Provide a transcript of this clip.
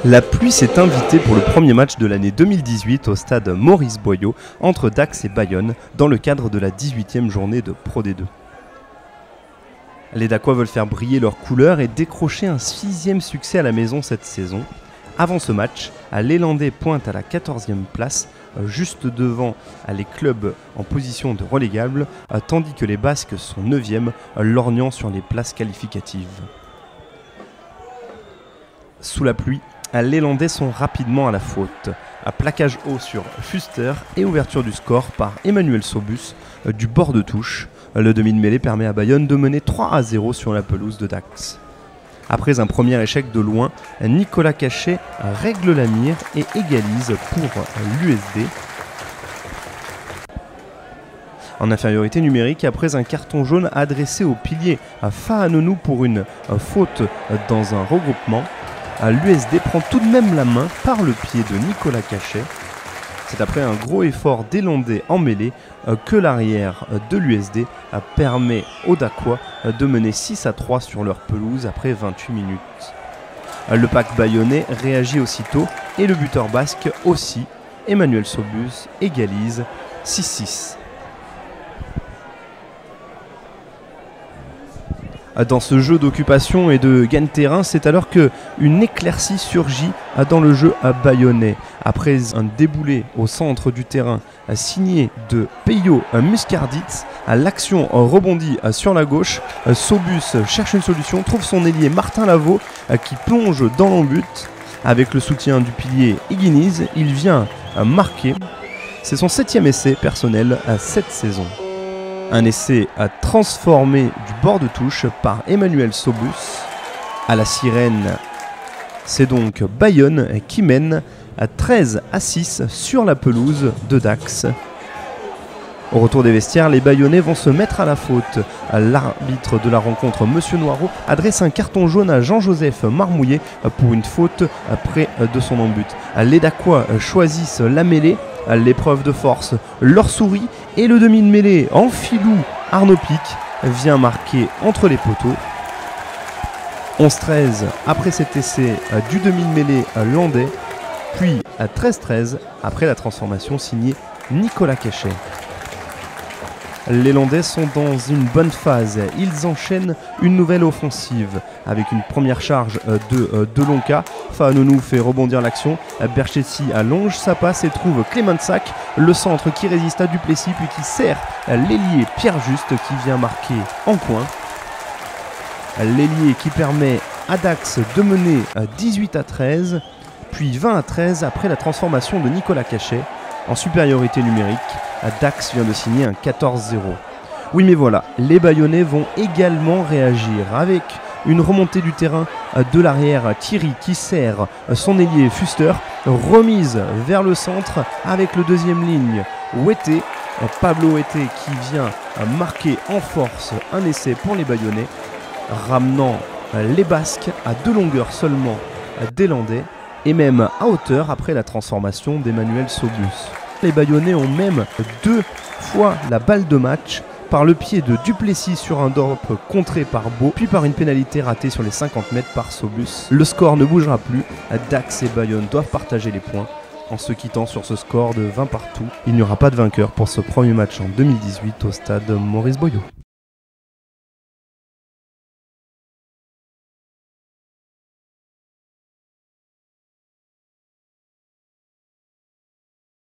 La pluie s'est invitée pour le premier match de l'année 2018 au stade Maurice Boyau entre Dax et Bayonne dans le cadre de la 18e journée de Pro D2. Les Dacois veulent faire briller leurs couleurs et décrocher un 6e succès à la maison cette saison. Avant ce match, l'Élandais pointe à la 14e place, juste devant les clubs en position de relégable, tandis que les Basques sont 9e, lorgnant sur les places qualificatives. Sous la pluie, les Landais sont rapidement à la faute. Plaquage haut sur Fuster et ouverture du score par Emmanuel Sobus du bord de touche. Le demi de mêlée permet à Bayonne de mener 3-0 sur la pelouse de Dax. Après un premier échec de loin, Nicolas Cachet règle la mire et égalise pour l'USD. En infériorité numérique, après un carton jaune adressé au pilier à Fahanonou pour une faute dans un regroupement, l'USD prend tout de même la main par le pied de Nicolas Cachet. C'est après un gros effort des Landais en mêlée que l'arrière de l'USD permet aux Dacois de mener 6-3 sur leur pelouse après 28 minutes. Le pack bayonnais réagit aussitôt et le buteur basque aussi. Emmanuel Sobus égalise 6-6. Dans ce jeu d'occupation et de gain de terrain, c'est alors qu'une éclaircie surgit dans le jeu bayonnais. Après un déboulé au centre du terrain signé de Peyo Muscarditz, l'action rebondit sur la gauche. Sobus cherche une solution, trouve son ailier Martin Lavaux qui plonge dans l'embut. Avec le soutien du pilier Higuiniz, il vient marquer. C'est son 7e essai personnel cette saison. Un essai transformé du bord de touche par Emmanuel Sobus. À la sirène, c'est donc Bayonne qui mène 13-6 sur la pelouse de Dax. Au retour des vestiaires, les Bayonnais vont se mettre à la faute. L'arbitre de la rencontre, Monsieur Noireau, adresse un carton jaune à Jean-Joseph Marmouillet pour une faute près de son embut. Les Dacois choisissent la mêlée. L'épreuve de force leur sourit et le demi de mêlée en filou Arnaud Pic vient marquer entre les poteaux. 11-13 après cet essai du demi de mêlée landais, puis 13-13 après la transformation signée Nicolas Cachet. Les Landais sont dans une bonne phase. Ils enchaînent une nouvelle offensive avec une première charge de Delonca. Fahanonou fait rebondir l'action. Berchessi allonge sa passe et trouve Clemensac, le centre qui résiste à Duplessis puis qui sert l'ailier Pierre Juste qui vient marquer en coin. L'ailier qui permet à Dax de mener 18-13 puis 20-13 après la transformation de Nicolas Cachet en supériorité numérique. Dax vient de signer un 14-0. Oui mais voilà, les Bayonnais vont également réagir avec une remontée du terrain de l'arrière Thierry qui sert son ailier Fuster, remise vers le centre avec le deuxième ligne Ouetté, Pablo Ouetté qui vient marquer en force un essai pour les Bayonnais, ramenant les Basques à 2 longueurs seulement des Landais et même à hauteur après la transformation d'Emmanuel Sobus. Les Bayonnais ont même 2 fois la balle de match par le pied de Duplessis sur un drop contré par Beau, puis par une pénalité ratée sur les 50 mètres par Sobus. Le score ne bougera plus, Dax et Bayonne doivent partager les points en se quittant sur ce score de 20 partout. Il n'y aura pas de vainqueur pour ce premier match en 2018 au stade Maurice Boyau.